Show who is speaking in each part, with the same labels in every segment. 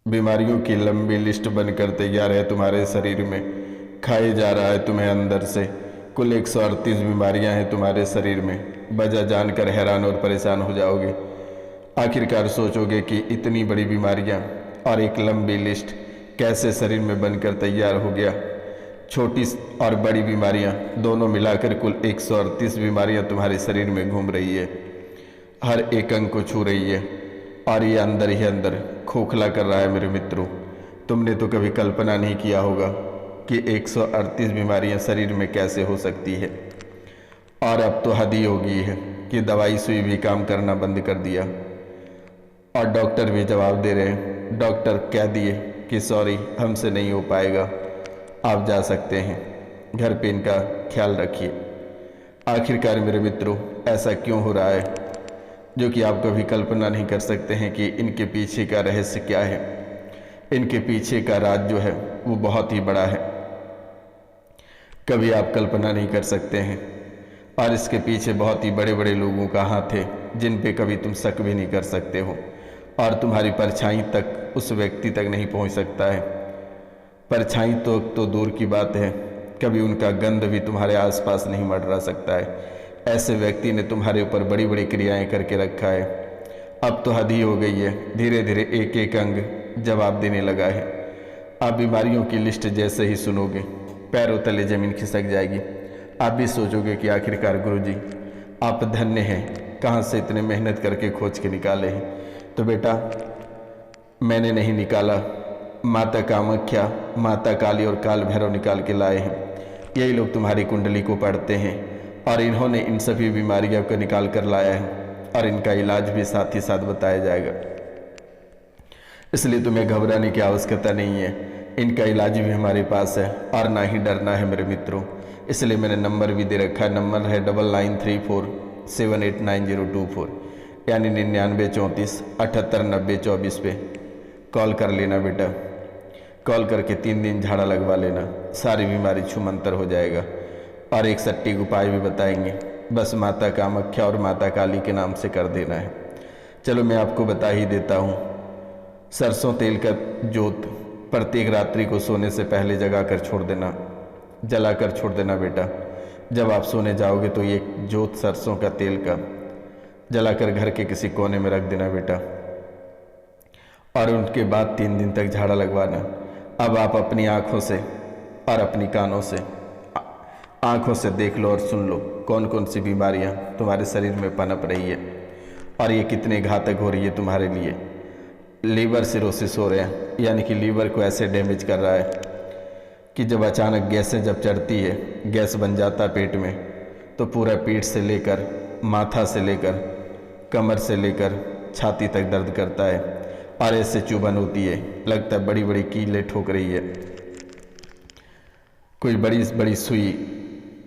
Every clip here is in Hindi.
Speaker 1: बीमारियों की लंबी लिस्ट बनकर तैयार है तुम्हारे शरीर में, खाए जा रहा है तुम्हें अंदर से। कुल 138 बीमारियां हैं तुम्हारे शरीर में। वजह जानकर हैरान और परेशान हो जाओगे। आखिरकार सोचोगे कि इतनी बड़ी बीमारियां और एक लंबी लिस्ट कैसे शरीर में बनकर तैयार हो गया। छोटी और बड़ी बीमारियां दोनों मिलाकर कुल 138 बीमारियां तुम्हारे शरीर में घूम रही है, हर एक अंग को छू रही है और ये अंदर ही अंदर खोखला कर रहा है। मेरे मित्रों, तुमने तो कभी कल्पना नहीं किया होगा कि 138 बीमारियां शरीर में कैसे हो सकती है। और अब तो हद ही हो गई है कि दवाई सुई भी काम करना बंद कर दिया और डॉक्टर भी जवाब दे रहे हैं। डॉक्टर कह दिए कि सॉरी, हमसे नहीं हो पाएगा, आप जा सकते हैं, घर पे इनका ख्याल रखिए। आखिरकार मेरे मित्रों, ऐसा क्यों हो रहा है जो कि आप कभी कल्पना नहीं कर सकते हैं कि इनके पीछे का रहस्य क्या है। इनके पीछे का राज जो है वो बहुत ही बड़ा है, कभी आप कल्पना नहीं कर सकते हैं। और इसके पीछे बहुत ही बड़े बड़े लोगों का हाथ है जिन पे कभी तुम शक भी नहीं कर सकते हो, और तुम्हारी परछाई तक उस व्यक्ति तक नहीं पहुंच सकता है। परछाई तो दूर की बात है, कभी उनका गंध भी तुम्हारे आसपास नहीं मंडरा सकता है। ऐसे व्यक्ति ने तुम्हारे ऊपर बड़ी बड़ी क्रियाएं करके रखा है। अब तो हद ही हो गई है, धीरे धीरे एक एक अंग जवाब देने लगा है। आप बीमारियों की लिस्ट जैसे ही सुनोगे पैरों तले जमीन खिसक जाएगी। आप भी सोचोगे कि आखिरकार गुरुजी आप धन्य हैं, कहाँ से इतने मेहनत करके खोज के निकाले हैं। तो बेटा, मैंने नहीं निकाला, माता कामाख्या, माता काली और काल भैरव निकाल के लाए हैं। यही लोग तुम्हारी कुंडली को पढ़ते हैं और इन्होंने इन सभी बीमारियों को निकाल कर लाया है और इनका इलाज भी साथ ही साथ बताया जाएगा। इसलिए तुम्हें घबराने की आवश्यकता नहीं है, इनका इलाज भी हमारे पास है और ना ही डरना है मेरे मित्रों। इसलिए मैंने नंबर भी दे रखा है, नंबर है 9934789024, यानी 9934789024 पे कॉल कर लेना बेटा। कॉल करके 3 दिन झाड़ा लगवा लेना, सारी बीमारी छूमंतर हो जाएगा। और एक सटीक उपाय भी बताएंगे, बस माता कामाख्या और माता काली के नाम से कर देना है। चलो मैं आपको बता ही देता हूँ। सरसों तेल का जोत प्रत्येक रात्रि को सोने से पहले जगा कर छोड़ देना, जला कर छोड़ देना बेटा। जब आप सोने जाओगे तो ये जोत सरसों का तेल का जलाकर घर के किसी कोने में रख देना बेटा, और उनके बाद 3 दिन तक झाड़ा लगवाना। अब आप अपनी आँखों से और अपनी कानों से, आँखों से देख लो और सुन लो कौन कौन सी बीमारियाँ तुम्हारे शरीर में पनप रही है और ये कितने घातक हो रही है तुम्हारे लिए। लीवर सिरोसिस हो रहे हैं, यानी कि लीवर को ऐसे डैमेज कर रहा है कि जब अचानक गैसें जब चढ़ती है, गैस बन जाता है पेट में, तो पूरा पीठ से लेकर माथा से लेकर कमर से लेकर छाती तक दर्द करता है और ऐसे चुभन होती है, लगता है बड़ी बड़ी कीलें ठोक रही है, कोई बड़ी बड़ी सुई,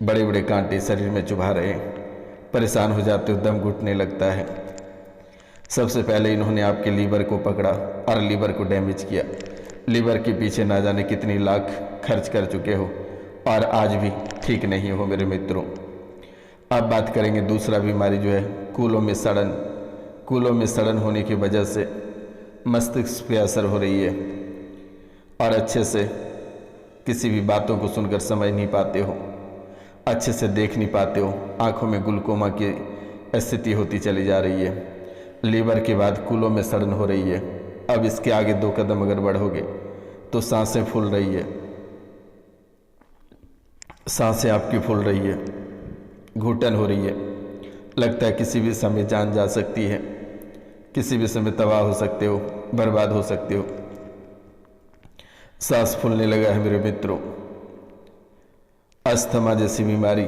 Speaker 1: बड़े बड़े कांटे शरीर में चुभा रहे हैं। परेशान हो जाते हो, दम घुटने लगता है। सबसे पहले इन्होंने आपके लीवर को पकड़ा और लीवर को डैमेज किया। लीवर के पीछे ना जाने कितनी लाख खर्च कर चुके हो और आज भी ठीक नहीं हो मेरे मित्रों। अब बात करेंगे दूसरा बीमारी जो है कूलों में सड़न। कूलों में सड़न होने की वजह से मस्तिष्क पे असर हो रही है और अच्छे से किसी भी बातों को सुनकर समझ नहीं पाते हो, अच्छे से देख नहीं पाते हो, आंखों में ग्लूकोमा की स्थिति होती चली जा रही है। लीवर के बाद कूलों में सड़न हो रही है। अब इसके आगे 2 कदम अगर बढ़ोगे तो सांसें फूल रही है, सांसें आपकी फूल रही है, घुटन हो रही है, लगता है किसी भी समय जान जा सकती है, किसी भी समय तबाह हो सकते हो, बर्बाद हो सकते हो। सांस फूलने लगा है मेरे मित्रों। अस्थमा जैसी बीमारी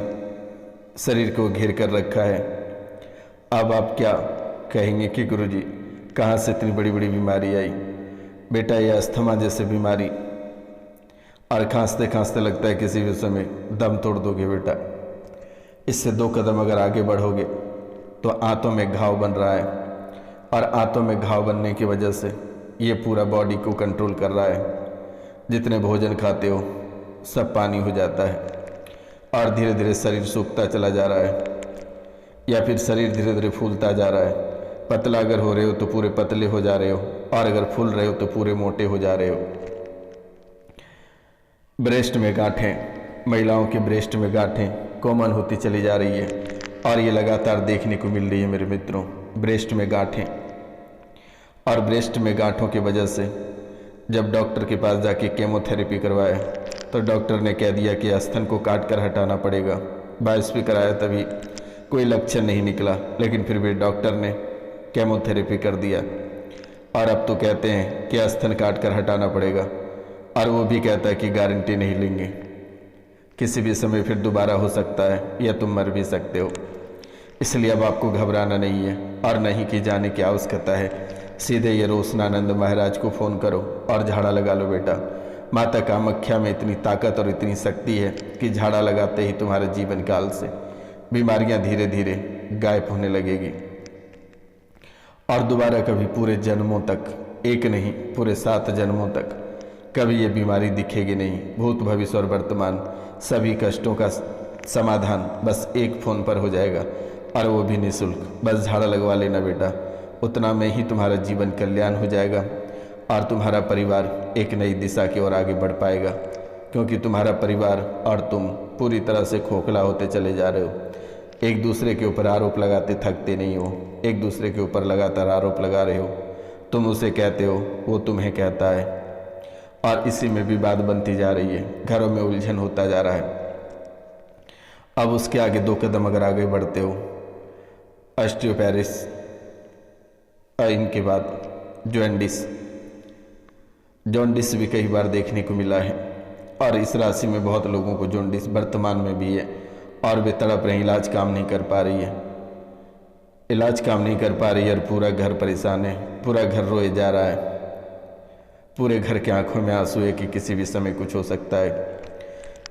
Speaker 1: शरीर को घेर कर रखा है। अब आप क्या कहेंगे कि गुरुजी कहाँ से इतनी बड़ी बड़ी बीमारी आई। बेटा, ये अस्थमा जैसी बीमारी, और खांसते खांसते लगता है किसी भी समय दम तोड़ दोगे बेटा। इससे 2 कदम अगर आगे बढ़ोगे तो आंतों में घाव बन रहा है और आंतों में घाव बनने की वजह से ये पूरा बॉडी को कंट्रोल कर रहा है। जितने भोजन खाते हो सब पानी हो जाता है और धीरे धीरे शरीर सूखता चला जा रहा है, या फिर शरीर धीरे धीरे फूलता जा रहा है। पतला अगर हो रहे हो तो पूरे पतले हो जा रहे हो, और अगर फूल रहे हो तो पूरे मोटे हो जा रहे हो। ब्रेस्ट में गांठें, महिलाओं के ब्रेस्ट में गांठें कॉमन होती चली जा रही है और ये लगातार देखने को मिल रही है मेरे मित्रों। ब्रेस्ट में गांठें, और ब्रेस्ट में गांठों की वजह से जब डॉक्टर के पास जाके केमोथेरेपी करवाया तो डॉक्टर ने कह दिया कि स्तन को काट कर हटाना पड़ेगा। बायोप्सी कराया तभी कोई लक्षण नहीं निकला, लेकिन फिर भी डॉक्टर ने केमोथेरेपी कर दिया और अब तो कहते हैं कि स्तन काट कर हटाना पड़ेगा, और वो भी कहता है कि गारंटी नहीं लेंगे, किसी भी समय फिर दोबारा हो सकता है या तुम मर भी सकते हो। इसलिए अब आपको घबराना नहीं है और नहीं कि जाने की आवश्यकता है। सीधे ये रोशनानंद महाराज को फ़ोन करो और झाड़ा लगा लो बेटा। माता कामाख्या में इतनी ताकत और इतनी शक्ति है कि झाड़ा लगाते ही तुम्हारे जीवन काल से बीमारियां धीरे धीरे गायब होने लगेगी और दोबारा कभी पूरे जन्मों तक, एक नहीं पूरे 7 जन्मों तक कभी ये बीमारी दिखेगी नहीं। भूत भविष्य और वर्तमान सभी कष्टों का समाधान बस एक फ़ोन पर हो जाएगा, और वो भी निःशुल्क। बस झाड़ा लगवा लेना बेटा, उतना में ही तुम्हारा जीवन कल्याण हो जाएगा और तुम्हारा परिवार एक नई दिशा की ओर आगे बढ़ पाएगा, क्योंकि तुम्हारा परिवार और तुम पूरी तरह से खोखला होते चले जा रहे हो। एक दूसरे के ऊपर आरोप लगाते थकते नहीं हो, एक दूसरे के ऊपर लगातार आरोप लगा रहे हो। तुम उसे कहते हो, वो तुम्हें कहता है, और इसी में विवाद बनती जा रही है, घरों में उलझन होता जा रहा है। अब उसके आगे 2 कदम अगर आगे बढ़ते हो, ऑस्टियोपेरिस, इनके बाद जॉन्डिस भी कई बार देखने को मिला है, और इस राशि में बहुत लोगों को जॉन्डिस वर्तमान में भी है और वे तड़प रहे, इलाज काम नहीं कर पा रही है, इलाज काम नहीं कर पा रही है और पूरा घर परेशान है, पूरा घर रोए जा रहा है, पूरे घर की आंखों में आंसू है कि किसी भी समय कुछ हो सकता है।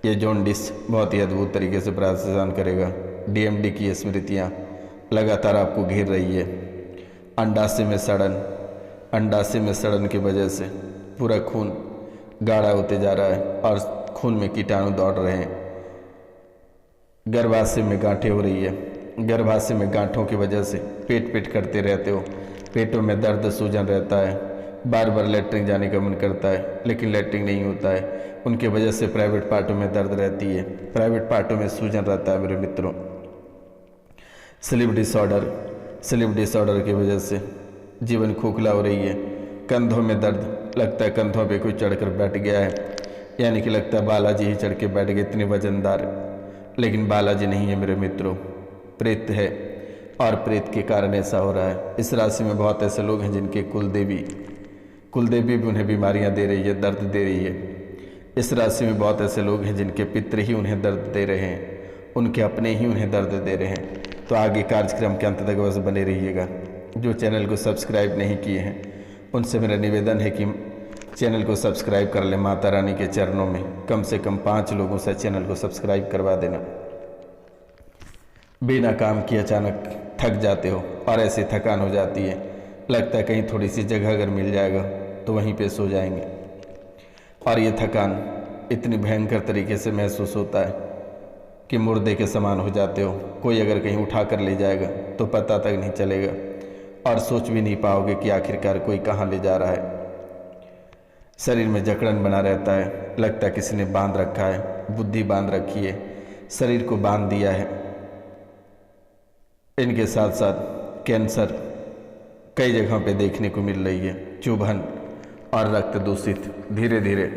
Speaker 1: ये जॉन्डिस बहुत ही अद्भुत तरीके से परेशान करेगा। डीएमडी की स्मृतियाँ लगातार आपको घेर रही है। अंडाशय में सड़न की वजह से पूरा खून गाढ़ा होते जा रहा है और खून में कीटाणु दौड़ रहे हैं। गर्भाशय में गांठें हो रही है, गर्भाशय में गांठों की वजह से पेट करते रहते हो, पेटों में दर्द सूजन रहता है, बार बार लेटरिन जाने का मन करता है लेकिन लेटरिन नहीं होता है। उनके वजह से प्राइवेट पार्टों में दर्द रहती है, प्राइवेट पार्टों में सूजन रहता है मेरे मित्रों। स्लीप डिसऑर्डर की वजह से जीवन खोखला हो रही है। कंधों में दर्द, लगता है कंधों पे कोई चढ़कर बैठ गया है, यानी कि लगता है बालाजी ही चढ़ के बैठ गए, इतने वजनदार, लेकिन बालाजी नहीं है मेरे मित्रों, प्रेत है, और प्रेत के कारण ऐसा हो रहा है। इस राशि में बहुत ऐसे लोग हैं जिनके कुलदेवी भी उन्हें बीमारियां दे रही है, दर्द दे रही है। इस राशि में बहुत ऐसे लोग हैं जिनके पितृ ही उन्हें दर्द दे रहे हैं, उनके अपने ही उन्हें दर्द दे रहे हैं। तो आगे कार्यक्रम के अंत तक बस बने रहिएगा। जो चैनल को सब्सक्राइब नहीं किए हैं उनसे मेरा निवेदन है कि चैनल को सब्सक्राइब कर लें। माता रानी के चरणों में कम से कम 5 लोगों से चैनल को सब्सक्राइब करवा देना। बिना काम किए अचानक थक जाते हो और ऐसी थकान हो जाती है, लगता है कहीं थोड़ी सी जगह अगर मिल जाएगा तो वहीं पे सो जाएंगे, और ये थकान इतनी भयंकर तरीके से महसूस होता है कि मुर्दे के समान हो जाते हो। कोई अगर कहीं उठा कर ले जाएगा तो पता तक नहीं चलेगा और सोच भी नहीं पाओगे कि आखिरकार कोई कहाँ ले जा रहा है। शरीर में जकड़न बना रहता है, लगता है किसी ने बांध रखा है, बुद्धि बांध रखी है, शरीर को बांध दिया है। इनके साथ साथ कैंसर कई जगहों पे देखने को मिल रही है, चुभन और रक्त दूषित, धीरे धीरे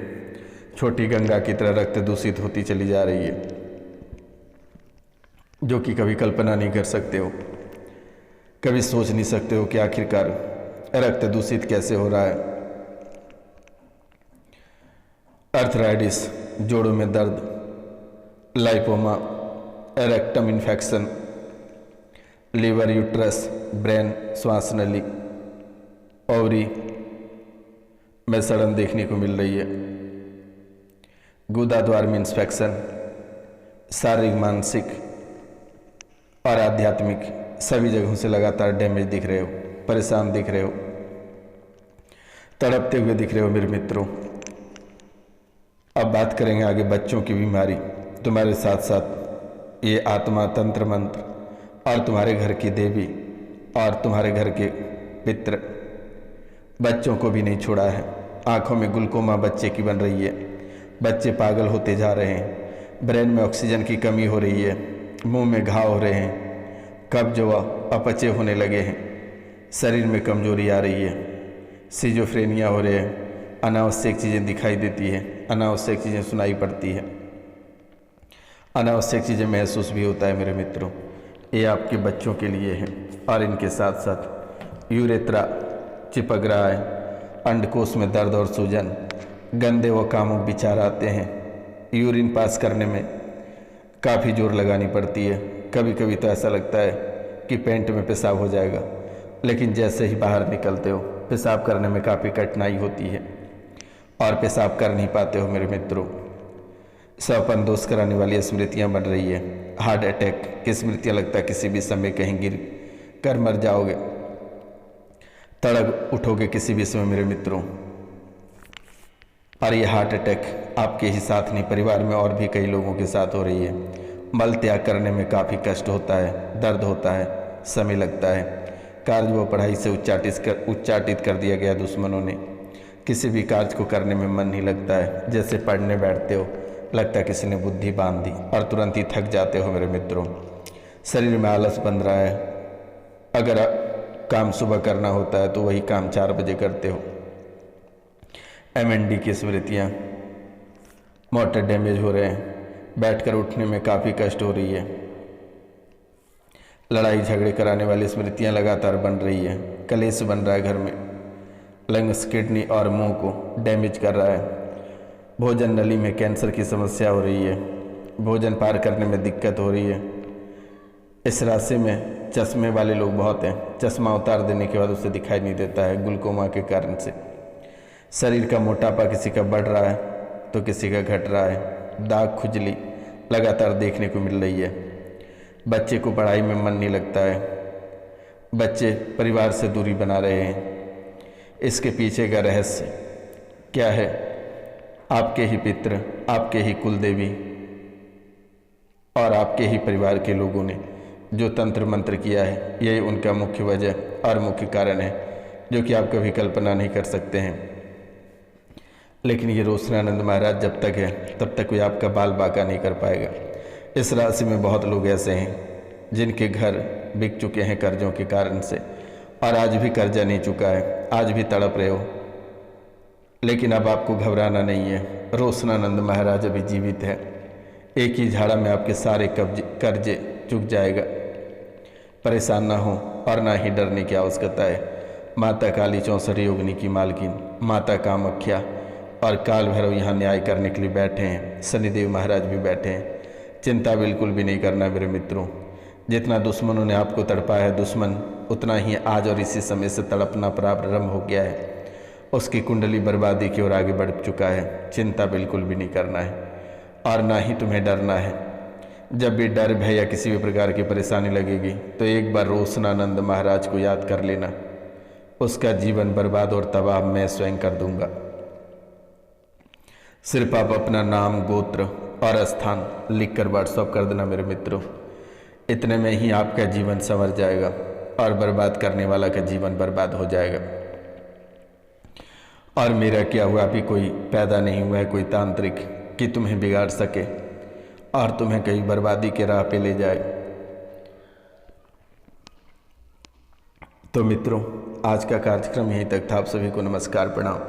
Speaker 1: छोटी गंगा की तरह रक्त दूषित होती चली जा रही है, जो कि कभी कल्पना नहीं कर सकते हो, कभी सोच नहीं सकते हो कि आखिरकार रक्त दूषित कैसे हो रहा है। अर्थराइटिस, जोड़ों में दर्द, lipoma, rectum infection, liver, uterus, brain, श्वास नली, ओवरी में सड़न देखने को मिल रही है। गुदा द्वार में इंस्पेक्शन, शारीरिक, मानसिक और आध्यात्मिक सभी जगहों से लगातार डैमेज दिख रहे हो, परेशान दिख रहे हो, तड़पते हुए दिख रहे हो मेरे मित्रों। अब बात करेंगे आगे बच्चों की बीमारी। तुम्हारे साथ साथ ये आत्मा, तंत्र मंत्र और तुम्हारे घर की देवी और तुम्हारे घर के पितृ बच्चों को भी नहीं छोड़ा है। आंखों में ग्लूकोमा बच्चे की बन रही है, बच्चे पागल होते जा रहे हैं, ब्रेन में ऑक्सीजन की कमी हो रही है, मुंह में घाव हो रहे हैं, कब्ज व अपचे होने लगे हैं, शरीर में कमजोरी आ रही है, सिजोफ्रेनिया हो रहे हैं, अनावश्यक चीज़ें दिखाई देती है, अनावश्यक चीज़ें सुनाई पड़ती है, अनावश्यक चीज़ें महसूस भी होता है। मेरे मित्रों, ये आपके बच्चों के लिए है। और इनके साथ साथ यूरेथ्रा चिपक रहा है, अंडकोश में दर्द और सूजन, गंदे व कामुक विचार आते हैं, यूरिन पास करने में काफ़ी जोर लगानी पड़ती है। कभी कभी तो ऐसा लगता है कि पेट में पेशाब हो जाएगा, लेकिन जैसे ही बाहर निकलते हो पेशाब करने में काफ़ी कठिनाई होती है और पेशाब कर नहीं पाते हो। मेरे मित्रों, सपन दोष कराने वाली स्मृतियाँ बन रही है, हार्ट अटैक की स्मृतियाँ, लगता है किसी भी समय कहीं गिर कर मर जाओगे, तड़प उठोगे किसी भी समय मेरे मित्रों। और ये हार्ट अटैक आपके ही साथ नहीं, परिवार में और भी कई लोगों के साथ हो रही है। मल त्याग करने में काफ़ी कष्ट होता है, दर्द होता है, समय लगता है। कार्य व पढ़ाई से उच्चाटित कर दिया गया दुश्मनों ने, किसी भी कार्य को करने में मन नहीं लगता है। जैसे पढ़ने बैठते हो लगता है किसी ने बुद्धि बांध दी और तुरंत ही थक जाते हो मेरे मित्रों। शरीर में आलस बन रहा है, अगर काम सुबह करना होता है तो वही काम 4 बजे करते हो। MND की स्मृतियाँ, मोटर डैमेज हो रहे हैं, बैठकर उठने में काफ़ी कष्ट हो रही है, लड़ाई झगड़े कराने वाली स्मृतियाँ लगातार बन रही है, कलेश बन रहा है घर में, लंग्स, किडनी और मुंह को डैमेज कर रहा है, भोजन नली में कैंसर की समस्या हो रही है, भोजन पार करने में दिक्कत हो रही है। इस राशि में चश्मे वाले लोग बहुत हैं, चश्मा उतार देने के बाद उसे दिखाई नहीं देता है ग्लूकोमा के कारण से। शरीर का मोटापा किसी का बढ़ रहा है तो किसी का घट रहा है, दाग खुजली लगातार देखने को मिल रही है। बच्चे को पढ़ाई में मन नहीं लगता है, बच्चे परिवार से दूरी बना रहे हैं। इसके पीछे का रहस्य क्या है? आपके ही पितृ, आपके ही कुल देवी और आपके ही परिवार के लोगों ने जो तंत्र मंत्र किया है, यही उनका मुख्य वजह और मुख्य कारण है, जो कि आप कभी कल्पना नहीं कर सकते हैं। लेकिन ये रोशनानंद महाराज जब तक है तब तक कोई आपका बाल बाका नहीं कर पाएगा। इस राशि में बहुत लोग ऐसे हैं जिनके घर बिक चुके हैं कर्जों के कारण से, और आज भी कर्जा नहीं चुका है, आज भी तड़प रहे हो। लेकिन अब आपको घबराना नहीं है, रोशनानंद महाराज अभी जीवित है। एक ही झाड़ा में आपके सारे कर्जे चुक जाएगा। परेशान ना हो और ना ही डरने की आवश्यकता है। माता काली 64 योगिनी की मालकिन माता कामाख्या और काल भैरव यहाँ न्याय करने के लिए बैठे हैं, शनिदेव महाराज भी बैठे हैं। चिंता बिल्कुल भी नहीं करना मेरे मित्रों। जितना दुश्मनों ने आपको तड़पा है, दुश्मन उतना ही आज और इसी समय से तड़पना प्रारंभ हो गया है। उसकी कुंडली बर्बादी की ओर आगे बढ़ चुका है। चिंता बिल्कुल भी नहीं करना है और ना ही तुम्हें डरना है। जब भी डर, भय या किसी भी प्रकार की परेशानी लगेगी तो एक बार रोशनानंद महाराज को याद कर लेना। उसका जीवन बर्बाद और तबाह मैं स्वयं कर दूंगा। सिर्फ आप अपना नाम, गोत्र और स्थान लिखकर व्हाट्सअप कर देना मेरे मित्रों। इतने में ही आपका जीवन संवर जाएगा और बर्बाद करने वाला का जीवन बर्बाद हो जाएगा। और मेरा क्या हुआ, अभी कोई पैदा नहीं हुआ है कोई तांत्रिक कि तुम्हें बिगाड़ सके और तुम्हें कहीं बर्बादी के राह पे ले जाए। तो मित्रों, आज का कार्यक्रम यहीं तक था। आप सभी को नमस्कार, प्रणाम।